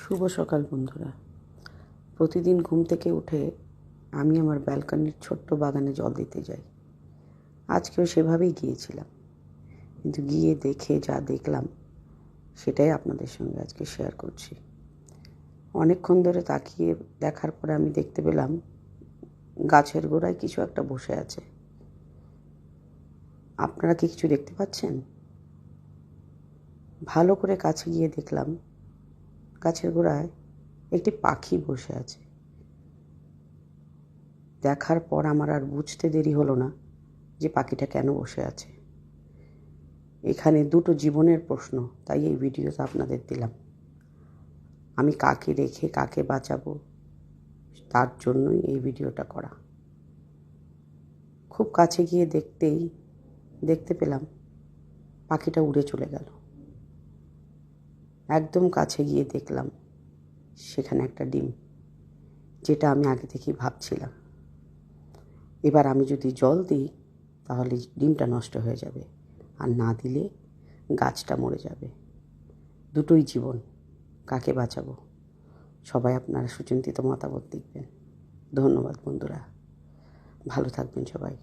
শুভ সকাল বন্ধুরা। প্রতিদিন ঘুম থেকে উঠে আমি আমার ব্যালকনির ছোট্ট বাগানে জল দিতে যাই। আজকেও সেভাবেই গিয়েছিলাম, কিন্তু গিয়ে দেখে যা দেখলাম সেটাই আপনাদের সঙ্গে আজকে শেয়ার করছি। অনেকক্ষণ ধরে তাকিয়ে দেখার পরে আমি দেখতে পেলাম গাছের গোড়ায় কিছু একটা বসে আছে। আপনারা কি কিছু দেখতে পাচ্ছেন? ভালো করে কাছে গিয়ে দেখলাম গাছের গোড়ায় একটি পাখি বসে আছে। দেখার পর আমার আর বুঝতে দেরি হলো না যে পাখিটা কেন বসে আছে। এখানে দুটো জীবনের প্রশ্ন, তাই এই ভিডিওটা আপনাদের দিলাম। আমি কাকে রেখে কাকে বাঁচাবো, তার জন্যই এই ভিডিওটা করা। খুব কাছে গিয়ে দেখতে পেলাম পাখিটা উড়ে চলে গেল। একদম কাছে গিয়ে দেখলাম সেখানে একটা ডিম, যেটা আমি আগে থেকেই ভাবছিলাম। এবার আমি যদি জল দিই তাহলে ডিমটা নষ্ট হয়ে যাবে, আর না দিলে গাছটা মরে যাবে। দুটোই জীবন, কাকে বাঁচাবো? সবাই আপনারা সুচিন্তিত মতামত দিবেন। ধন্যবাদ বন্ধুরা, ভালো থাকবেন সবাই।